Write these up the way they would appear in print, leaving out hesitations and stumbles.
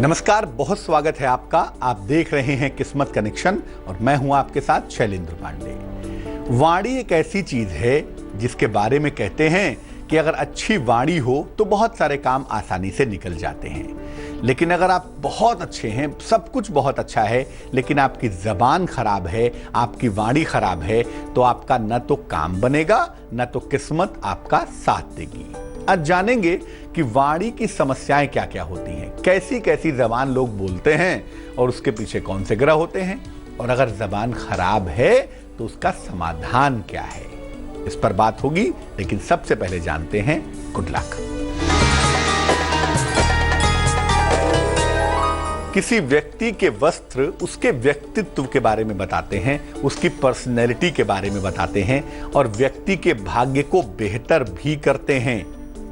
नमस्कार, बहुत स्वागत है आपका। आप देख रहे हैं किस्मत कनेक्शन और मैं हूं आपके साथ शैलेंद्र पांडे। वाणी एक ऐसी चीज है जिसके बारे में कहते हैं कि अगर अच्छी वाणी हो तो बहुत सारे काम आसानी से निकल जाते हैं, लेकिन अगर आप बहुत अच्छे हैं, सब कुछ बहुत अच्छा है, लेकिन आपकी जबान खराब है, आपकी वाणी खराब है, तो आपका न तो काम बनेगा न तो किस्मत आपका साथ देगी। आज जानेंगे कि वाणी की समस्याएं क्या क्या होती हैं, कैसी कैसी जबान लोग बोलते हैं और उसके पीछे कौन से ग्रह होते हैं, और अगर जबान खराब है तो उसका समाधान क्या है, इस पर बात होगी। लेकिन सबसे पहले जानते हैं गुड लक। किसी व्यक्ति के वस्त्र उसके व्यक्तित्व के बारे में बताते हैं, उसकी पर्सनैलिटी के बारे में बताते हैं और व्यक्ति के भाग्य को बेहतर भी करते हैं।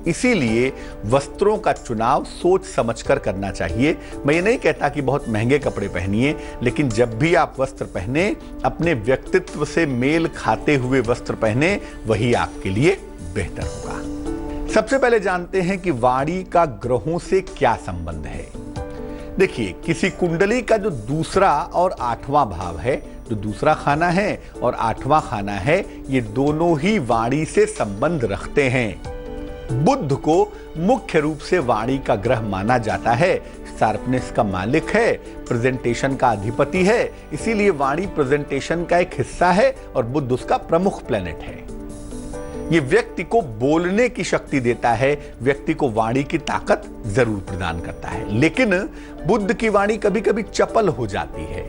इसीलिए वस्त्रों का चुनाव सोच समझकर करना चाहिए। मैं ये नहीं कहता कि बहुत महंगे कपड़े पहनिए, लेकिन जब भी आप वस्त्र पहने अपने व्यक्तित्व से मेल खाते हुए वस्त्र पहने, वही आपके लिए बेहतर होगा। सबसे पहले जानते हैं कि वाणी का ग्रहों से क्या संबंध है। देखिए, किसी कुंडली का जो दूसरा और आठवां भाव है, जो दूसरा खाना है और आठवां खाना है, ये दोनों ही वाणी से संबंध रखते हैं। बुध को मुख्य रूप से वाणी का ग्रह माना जाता है। शार्पनेस का मालिक है, प्रेजेंटेशन का अधिपति है, इसीलिए वाणी प्रेजेंटेशन का एक हिस्सा है और बुध उसका प्रमुख प्लेनेट है। ये व्यक्ति को बोलने की शक्ति देता है, व्यक्ति को वाणी की ताकत जरूर प्रदान करता है। लेकिन बुध की वाणी कभी कभी चपल हो जाती है।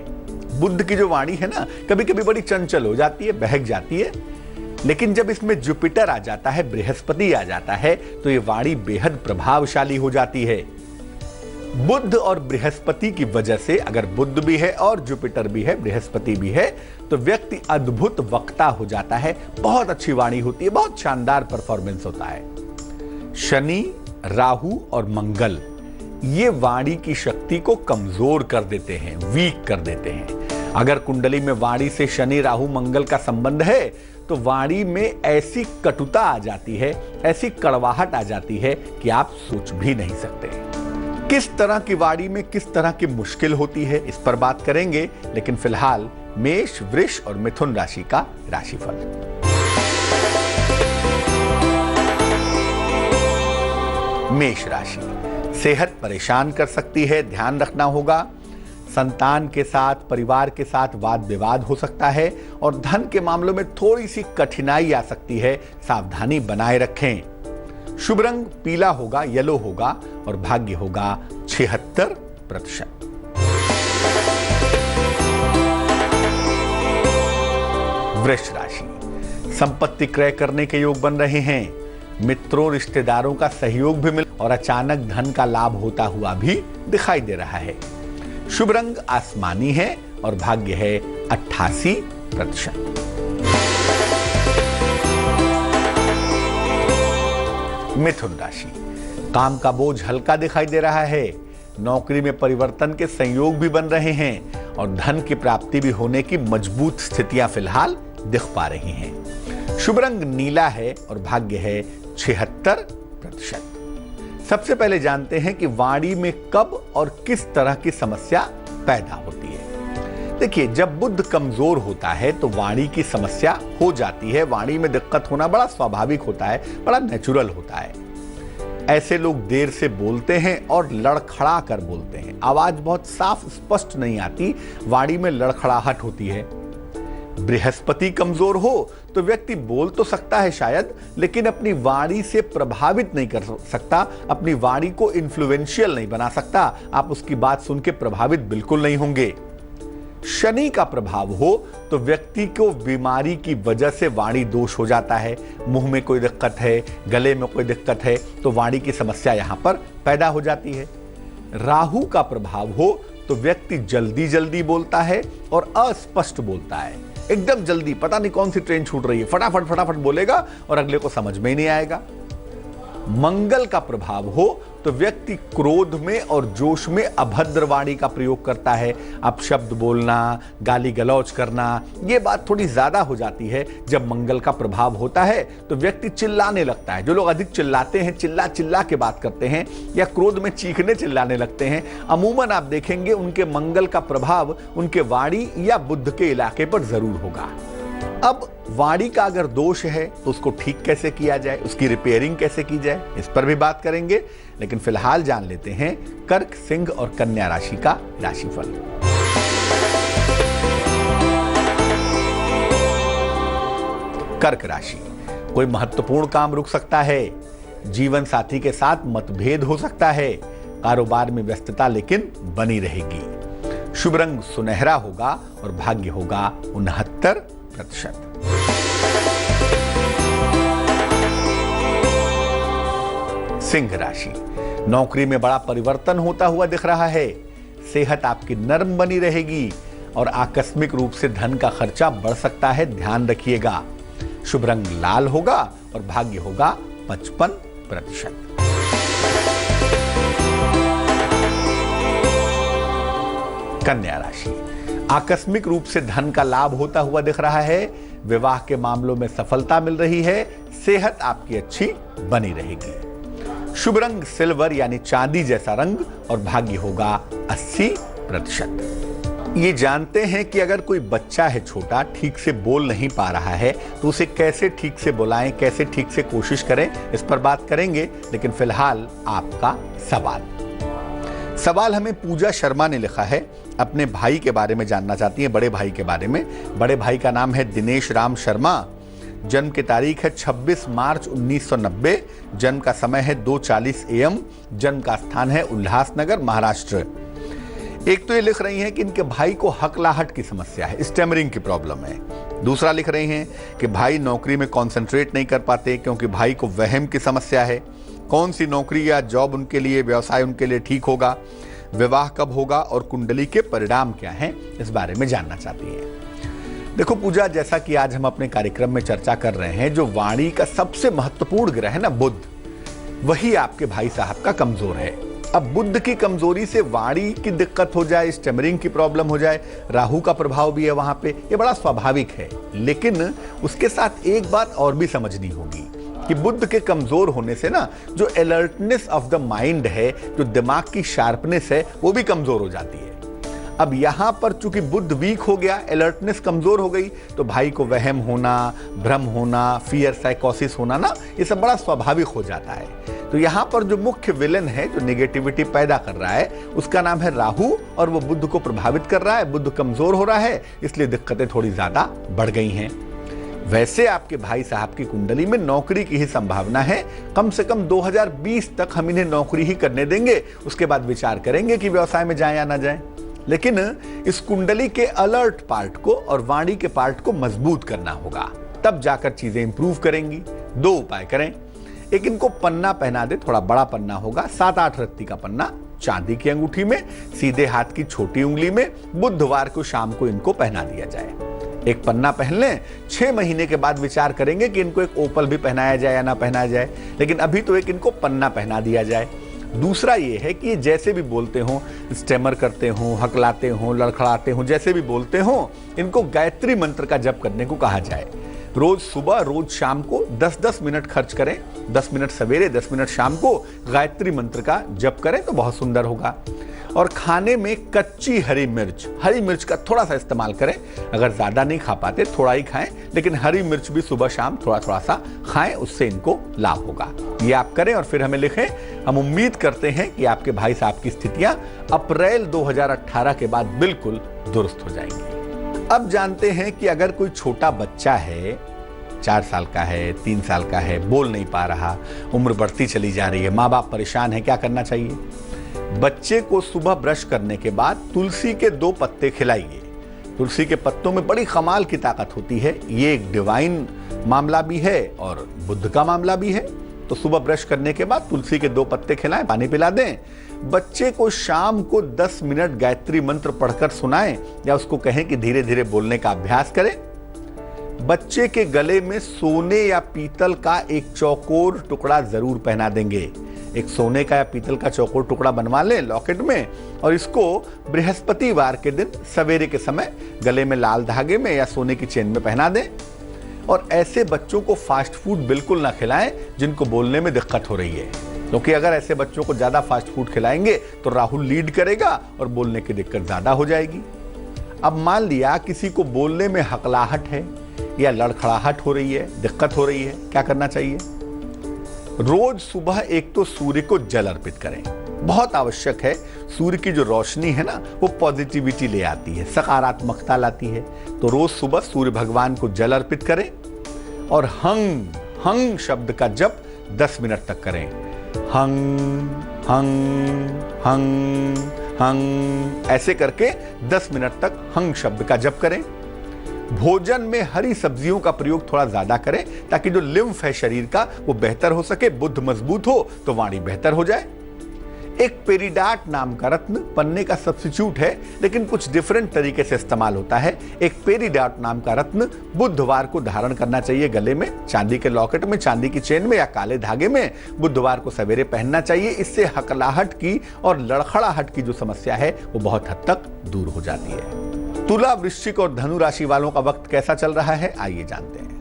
बुध की जो वाणी है ना, कभी कभी बड़ी चंचल हो जाती है, बहक जाती है। लेकिन जब इसमें जुपिटर आ जाता है, बृहस्पति आ जाता है, तो ये वाणी बेहद प्रभावशाली हो जाती है। बुध और बृहस्पति की वजह से, अगर बुध भी है और जुपिटर भी है, बृहस्पति भी है, तो व्यक्ति अद्भुत वक्ता हो जाता है। बहुत अच्छी वाणी होती है, बहुत शानदार परफॉर्मेंस होता है। शनि, राहु और मंगल ये वाणी की शक्ति को कमजोर कर देते हैं, वीक कर देते हैं। अगर कुंडली में वाणी से शनि, राहु, मंगल का संबंध है तो वाणी में ऐसी कटुता आ जाती है, ऐसी कड़वाहट आ जाती है कि आप सोच भी नहीं सकते। किस तरह की वाणी में किस तरह की मुश्किल होती है, इस पर बात करेंगे। लेकिन फिलहाल मेष, वृष और मिथुन राशि का राशिफल। मेष राशि, सेहत परेशान कर सकती है, ध्यान रखना होगा। संतान के साथ, परिवार के साथ वाद विवाद हो सकता है और धन के मामलों में थोड़ी सी कठिनाई आ सकती है, सावधानी बनाए रखें। शुभ रंग पीला होगा, येलो होगा और भाग्य होगा 76%। वृष राशि, संपत्ति क्रय करने के योग बन रहे हैं। मित्रों, रिश्तेदारों का सहयोग भी मिल और अचानक धन का लाभ होता हुआ भी दिखाई दे रहा है। शुभ रंग आसमानी है और भाग्य है 88%। मिथुन राशि, काम का बोझ हल्का दिखाई दे रहा है। नौकरी में परिवर्तन के संयोग भी बन रहे हैं और धन की प्राप्ति भी होने की मजबूत स्थितियां फिलहाल दिख पा रही हैं। शुभ रंग नीला है और भाग्य है 76%। सबसे पहले जानते हैं कि वाणी में कब और किस तरह की समस्या पैदा होती है। देखिए, जब बुध कमजोर होता है तो वाणी की समस्या हो जाती है। वाणी में दिक्कत होना बड़ा स्वाभाविक होता है, बड़ा नेचुरल होता है। ऐसे लोग देर से बोलते हैं और लड़खड़ा कर बोलते हैं। आवाज बहुत साफ स्पष्ट नहीं आती, वाणी में लड़खड़ाहट होती है। बृहस्पति कमजोर हो तो व्यक्ति बोल तो सकता है शायद, लेकिन अपनी वाणी से प्रभावित नहीं कर सकता, अपनी वाणी को इन्फ्लुएंशियल नहीं बना सकता। आप उसकी बात सुन के प्रभावित बिल्कुल नहीं होंगे। शनि का प्रभाव हो तो व्यक्ति को बीमारी की वजह से वाणी दोष हो जाता है। मुंह में कोई दिक्कत है, गले में कोई दिक्कत है, तो वाणी की समस्या यहां पर पैदा हो जाती है। राहु का प्रभाव हो तो व्यक्ति जल्दी जल्दी बोलता है और अस्पष्ट बोलता है। एकदम जल्दी, पता नहीं कौन सी ट्रेन छूट रही है, फटाफट फटाफट बोलेगा और अगले को समझ में ही नहीं आएगा। मंगल का प्रभाव हो तो व्यक्ति क्रोध में और जोश में अभद्र वाणी का प्रयोग करता है। अपशब्द बोलना, गाली गलौज करना, ये बात थोड़ी ज्यादा हो जाती है। जब मंगल का प्रभाव होता है तो व्यक्ति चिल्लाने लगता है। जो लोग अधिक चिल्लाते हैं, चिल्ला चिल्ला के बात करते हैं या क्रोध में चीखने चिल्लाने लगते हैं, अमूमन आप देखेंगे उनके मंगल का प्रभाव उनके वाणी या बुद्ध के इलाके पर जरूर होगा। अब वाणी का अगर दोष है तो उसको ठीक कैसे किया जाए, उसकी रिपेयरिंग कैसे की जाए, इस पर भी बात करेंगे। लेकिन फिलहाल जान लेते हैं कर्क, सिंह और कन्या राशि का राशिफल। कर्क राशि, कोई महत्वपूर्ण काम रुक सकता है, जीवन साथी के साथ मतभेद हो सकता है, कारोबार में व्यस्तता लेकिन बनी रहेगी। शुभ रंग सुनहरा होगा और भाग्य होगा 69%। सिंह राशि, नौकरी में बड़ा परिवर्तन होता हुआ दिख रहा है। सेहत आपकी नर्म बनी रहेगी और आकस्मिक रूप से धन का खर्चा बढ़ सकता है, ध्यान रखिएगा। शुभ रंग लाल होगा और भाग्य होगा 55%। कन्या राशि, आकस्मिक रूप से धन का लाभ होता हुआ दिख रहा है। विवाह के मामलों में सफलता मिल रही है। सेहत आपकी अच्छी बनी रहेगी। शुभ रंग सिल्वर यानी चांदी जैसा रंग और भाग्य होगा 80%। ये जानते हैं कि अगर कोई बच्चा है छोटा, ठीक से बोल नहीं पा रहा है तो उसे कैसे ठीक से बुलाएं, कैसे ठीक से कोशिश करें, इस पर बात करेंगे। लेकिन फिलहाल आपका सवाल हमें पूजा शर्मा ने लिखा है। अपने भाई के बारे में जानना चाहती हैं, बड़े भाई के बारे में। बड़े भाई का नाम है दिनेश राम शर्मा। जन्म की तारीख है 26 मार्च 1990। जन्म का समय है 2:40 AM। जन्म का स्थान है उल्लासनगर, महाराष्ट्र। एक तो ये लिख रही हैं कि इनके भाई को हकलाहट की समस्या है, स्टैमरिंग की प्रॉब्लम है। दूसरा लिख रही हैं कि भाई नौकरी में कॉन्सेंट्रेट नहीं कर पाते क्योंकि भाई को वहम की समस्या है। कौन सी नौकरी या जॉब उनके लिए, व्यवसाय उनके लिए ठीक होगा, विवाह कब होगा और कुंडली के परिणाम क्या हैं, इस बारे में जानना चाहती हैं। देखो पूजा, जैसा कि आज हम अपने कार्यक्रम में चर्चा कर रहे हैं, जो वाणी का सबसे महत्वपूर्ण ग्रह है ना, बुध, वही आपके भाई साहब का कमजोर है। अब बुध की कमजोरी से वाणी की दिक्कत हो जाए, स्टैमरिंग की प्रॉब्लम हो जाए, राहु का प्रभाव भी है वहां पे, ये बड़ा स्वाभाविक है। लेकिन उसके साथ एक बात और भी समझनी होगी कि बुध के कमजोर होने से ना जो अलर्टनेस ऑफ द माइंड है, जो दिमाग की शार्पनेस है, वो भी कमजोर हो जाती है। अब यहां पर चूंकि बुध वीक हो गया, अलर्टनेस कमजोर हो गई, तो भाई को वहम होना, भ्रम होना, फियर साइकोसिस होना ना, ये सब बड़ा स्वाभाविक हो जाता है। तो यहां पर जो मुख्य विलेन है, जो नेगेटिविटी पैदा कर रहा है, उसका नाम है राहु और वो बुध को प्रभावित कर रहा है। बुध कमजोर हो रहा है, इसलिए दिक्कतें थोड़ी ज्यादा बढ़ गई हैं। वैसे आपके भाई साहब की कुंडली में नौकरी की ही संभावना है। कम से कम 2020 तक हम इन्हें नौकरी ही करने देंगे, उसके बाद विचार करेंगे कि व्यवसाय में जाएं या ना जाएं। लेकिन इस कुंडली के अलर्ट पार्ट को और वाणी के पार्ट को मजबूत करना होगा, तब जाकर चीजें इंप्रूव करेंगी। 2 उपाय करें। एक, इनको पन्ना पहना दे, थोड़ा बड़ा पन्ना होगा, 7-8 रत्ती का पन्ना, चांदी की अंगूठी में, सीधे हाथ की छोटी उंगली में, बुधवार को शाम को इनको पहना दिया जाए। एक पन्ना पहन लें, 6 महीने के बाद विचार करेंगे कि इनको एक ओपल भी पहनाया जाए या ना पहनाया जाए, लेकिन अभी तो एक इनको पन्ना पहना दिया जाए। दूसरा ये है कि ये जैसे भी बोलते हो, स्टेमर करते हो, हकलाते हो, लड़खड़ाते हो, जैसे भी बोलते हो, इनको गायत्री मंत्र का जप करने को कहा जाए। रोज सुबह, रोज शाम को 10-10 मिनट खर्च करें, 10 मिनट सवेरे, 10 मिनट शाम को गायत्री मंत्र का जप करें तो बहुत सुंदर होगा। और खाने में कच्ची हरी मिर्च का थोड़ा सा इस्तेमाल करें। अगर ज्यादा नहीं खा पाते, थोड़ा ही खाएं, लेकिन हरी मिर्च भी सुबह शाम थोड़ा थोड़ा सा खाएं, उससे इनको लाभ होगा। ये आप करें और फिर हमें लिखें। हम उम्मीद करते हैं कि आपके भाई साहब की स्थितियां अप्रैल 2018 के बाद बिल्कुल दुरुस्त हो जाएंगी। अब जानते हैं कि अगर कोई छोटा बच्चा है, 4 साल का है, 3 साल का है, बोल नहीं पा रहा, उम्र बढ़ती चली जा रही है, माँ बाप परेशान है, क्या करना चाहिए? बच्चे को सुबह ब्रश करने के बाद तुलसी के 2 पत्ते खिलाइए। तुलसी के पत्तों में बड़ी कमाल की ताकत होती है। ये एक डिवाइन मामला भी है और बुद्ध का मामला भी है। तो सुबह ब्रश करने के बाद तुलसी के 2 पत्ते खिलाएं, पानी पिला दें। बच्चे को शाम को 10 मिनट गायत्री मंत्र पढ़कर सुनाएं या उसको कहें कि धीरे धीरे बोलने का अभ्यास करें। बच्चे के गले में सोने या पीतल का एक चौकोर टुकड़ा जरूर पहना देंगे। एक सोने का या पीतल का चौकोर टुकड़ा बनवा लें लॉकेट में, और इसको बृहस्पतिवार के दिन सवेरे के समय गले में लाल धागे में या सोने की चेन में पहना दें। और ऐसे बच्चों को फास्ट फूड बिल्कुल ना खिलाएं जिनको बोलने में दिक्कत हो रही है, क्योंकि अगर ऐसे बच्चों को ज्यादा फास्ट फूड खिलाएंगे तो राहुल लीड करेगा और बोलने की दिक्कत ज्यादा हो जाएगी। अब मान लिया किसी को बोलने में हकलाहट है या लड़खड़ाहट हो रही है, दिक्कत हो रही है, क्या करना चाहिए? रोज सुबह एक तो सूर्य को जल अर्पित करें, बहुत आवश्यक है। सूर्य की जो रोशनी है ना, वो पॉजिटिविटी ले आती है, सकारात्मकता लाती है। तो रोज सुबह सूर्य भगवान को जल अर्पित करें और हंग हंग शब्द का जप 10 मिनट तक करें। हंग हंग हंग हंग, ऐसे करके 10 मिनट तक हंग शब्द का जप करें। भोजन में हरी सब्जियों का प्रयोग थोड़ा ज्यादा करें ताकि जो लिम्फ है शरीर का वो बेहतर हो सके, बुद्ध मजबूत हो तो वाणी बेहतर हो जाए। एक पेरिडाट नाम का रत्न पन्ने का सब्स्टिट्यूट है, लेकिन कुछ डिफरेंट तरीके से इस्तेमाल होता है। एक पेरिडाट नाम का रत्न बुधवार को धारण करना चाहिए गले में, चांदी के लॉकेट में, चांदी की चेन में या काले धागे में। बुधवार को सवेरे पहनना चाहिए। इससे हकलाहट की और लड़खड़ाहट की जो समस्या है वो बहुत हद तक दूर हो जाती है। तुला, वृश्चिक और धनु राशि वालों का वक्त कैसा चल रहा है, आइए जानते हैं।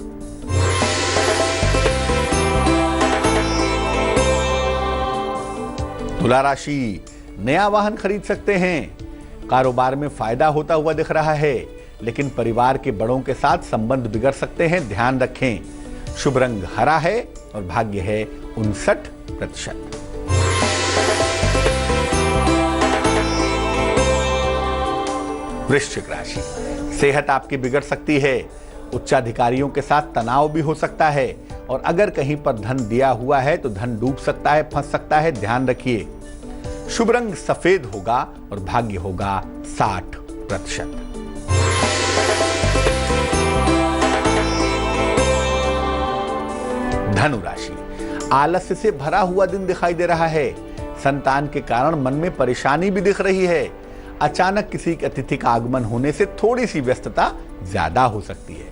तुला राशि, नया वाहन खरीद सकते हैं। कारोबार में फायदा होता हुआ दिख रहा है, लेकिन परिवार के बड़ों के साथ संबंध बिगड़ सकते हैं, ध्यान रखें। शुभ रंग हरा है और भाग्य है 59%। वृश्चिक राशि, सेहत आपकी बिगड़ सकती है। उच्चाधिकारियों के साथ तनाव भी हो सकता है, और अगर कहीं पर धन दिया हुआ है तो धन डूब सकता है, फंस सकता है, ध्यान रखिए। शुभ रंग सफेद होगा और भाग्य होगा 60%। धनु राशि, आलस्य से भरा हुआ दिन दिखाई दे रहा है। संतान के कारण मन में परेशानी भी दिख रही है। अचानक किसी अतिथि का आगमन होने से थोड़ी सी व्यस्तता ज्यादा हो सकती है।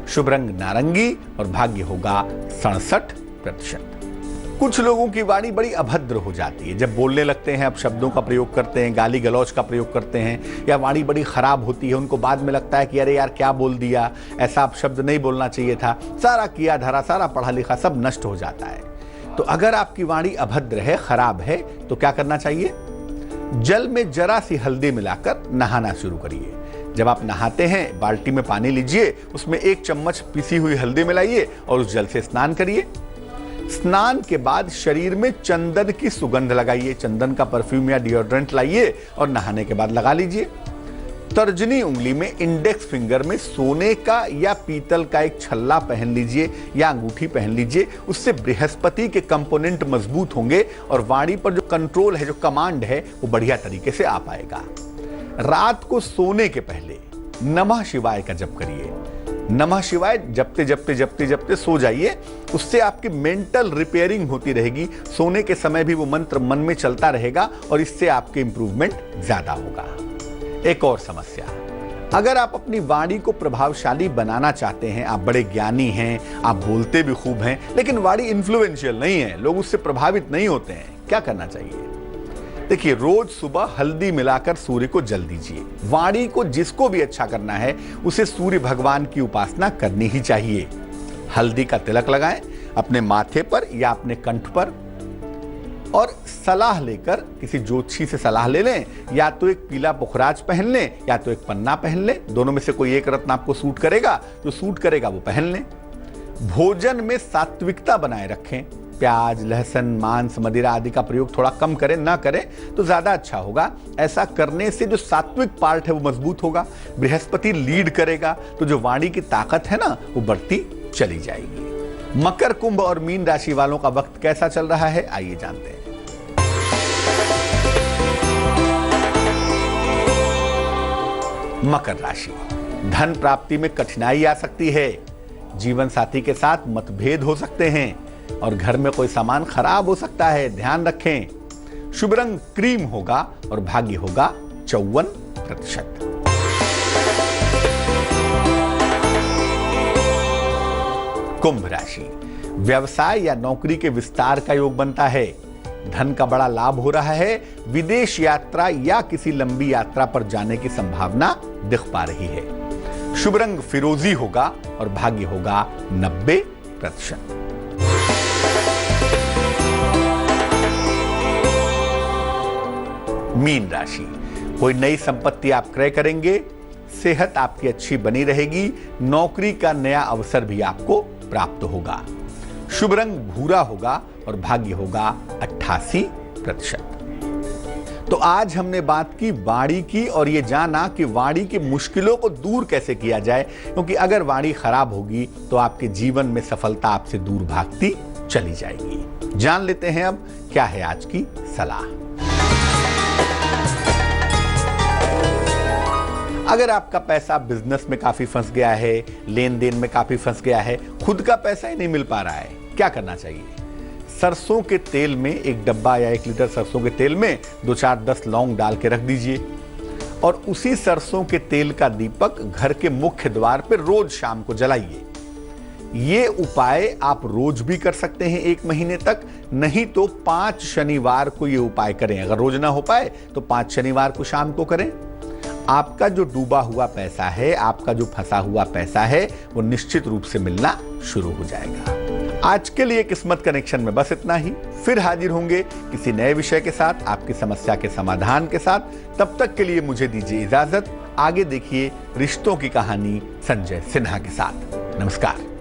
शुभ रंग नारंगी और भाग्य होगा 67%। कुछ लोगों की वाणी बड़ी अभद्र हो जाती है जब बोलने लगते हैं, अब शब्दों का प्रयोग करते हैं, गाली गलौज का प्रयोग करते हैं, या वाणी बड़ी खराब होती है। उनको बाद में लगता है कि अरे यार क्या बोल दिया, ऐसा आप शब्द नहीं बोलना चाहिए था। सारा किया धरा, सारा पढ़ा लिखा सब नष्ट हो जाता है। तो अगर आपकी वाणी अभद्र है, खराब है, तो क्या करना चाहिए? जल में जरा सी हल्दी मिलाकर नहाना शुरू करिए। जब आप नहाते हैं, बाल्टी में पानी लीजिए, उसमें 1 चम्मच पिसी हुई हल्दी मिलाइए और उस जल से स्नान करिए। स्नान के बाद शरीर में चंदन की सुगंध लगाइए, चंदन का परफ्यूम या डिओड्रेंट लाइए और नहाने के बाद लगा लीजिए। तर्जनी उंगली में, इंडेक्स फिंगर में सोने का या पीतल का एक छल्ला पहन लीजिए या अंगूठी पहन लीजिए। उससे बृहस्पति के कंपोनेंट मजबूत होंगे और वाणी पर जो कंट्रोल है, जो कमांड है, वो बढ़िया तरीके से आ पाएगा। रात को सोने के पहले नमः शिवाय का जप करिए। नमः शिवाय जपते जपते जपते जपते सो जाइए। उससे आपकी मेंटल रिपेयरिंग होती रहेगी। सोने के समय भी वो मंत्र मन में चलता रहेगा और इससे आपके इंप्रूवमेंट ज्यादा होगा। एक और समस्या, अगर आप अपनी वाणी को प्रभावशाली बनाना चाहते हैं, आप बड़े ज्ञानी हैं, आप बोलते भी खूब हैं, लेकिन वाणी इन्फ्लुएंशियल नहीं है, लोग उससे प्रभावित नहीं होते हैं, क्या करना चाहिए? देखिए, रोज सुबह हल्दी मिलाकर सूर्य को जल दीजिए। वाणी को जिसको भी अच्छा करना है उसे सूर्य भगवान की उपासना करनी ही चाहिए। हल्दी का तिलक लगाएं अपने माथे पर या अपने कंठ पर, और सलाह लेकर किसी ज्योतिषी से सलाह ले लें। या तो एक पीला पुखराज पहन लें या तो एक पन्ना पहन लें, दोनों में से कोई एक रत्न आपको सूट करेगा, जो सूट करेगा वो पहन लें। भोजन में सात्विकता बनाए रखें। प्याज, लहसुन, मांस, मदिरा आदि का प्रयोग थोड़ा कम करें, ना करें तो ज्यादा अच्छा होगा। ऐसा करने से जो सात्विक पार्ट है वो मजबूत होगा, बृहस्पति लीड करेगा, तो जो वाणी की ताकत है ना वो बढ़ती चली जाएगी। मकर, कुंभ और मीन राशि वालों का वक्त कैसा चल रहा है, आइए जानते हैं। मकर राशि, धन प्राप्ति में कठिनाई आ सकती है। जीवन साथी के साथ मतभेद हो सकते हैं और घर में कोई सामान खराब हो सकता है, ध्यान रखें। शुभ रंग क्रीम होगा और भाग्य होगा 54%। कुंभ राशि, व्यवसाय या नौकरी के विस्तार का योग बनता है। धन का बड़ा लाभ हो रहा है। विदेश यात्रा या किसी लंबी यात्रा पर जाने की संभावना दिख पा रही है। शुभ रंग फिरोजी होगा और भाग्य होगा 90%। मीन राशि, कोई नई संपत्ति आप क्रय करेंगे। सेहत आपकी अच्छी बनी रहेगी। नौकरी का नया अवसर भी आपको प्राप्त होगा। शुभ रंग भूरा होगा और भाग्य होगा 88%। तो आज हमने बात की वाणी की और ये जाना कि वाणी की मुश्किलों को दूर कैसे किया जाए, क्योंकि अगर वाणी खराब होगी तो आपके जीवन में सफलता आपसे दूर भागती चली जाएगी। जान लेते हैं अब क्या है आज की सलाह। अगर आपका पैसा बिजनेस में काफी फंस गया है, लेन देन में काफी फंस गया है, खुद का पैसा ही नहीं मिल पा रहा है, क्या करना चाहिए? सरसों के तेल में 1 डब्बा या 1 लीटर सरसों के तेल में 2-4-10 लौंग डाल के रख दीजिए और उसी सरसों के तेल का दीपक घर के मुख्य द्वार पर रोज शाम को जलाइए। ये उपाय आप रोज भी कर सकते हैं 1 महीने तक, नहीं तो 5 शनिवार को ये उपाय करें। अगर रोज ना हो पाए तो 5 शनिवार को शाम को करें। आपका जो डूबा हुआ पैसा है, आपका जो फंसा हुआ पैसा है, वो निश्चित रूप से मिलना शुरू हो जाएगा। आज के लिए किस्मत कनेक्शन में बस इतना ही। फिर हाजिर होंगे किसी नए विषय के साथ, आपकी समस्या के समाधान के साथ। तब तक के लिए मुझे दीजिए इजाजत। आगे देखिए रिश्तों की कहानी संजय सिन्हा के साथ। नमस्कार।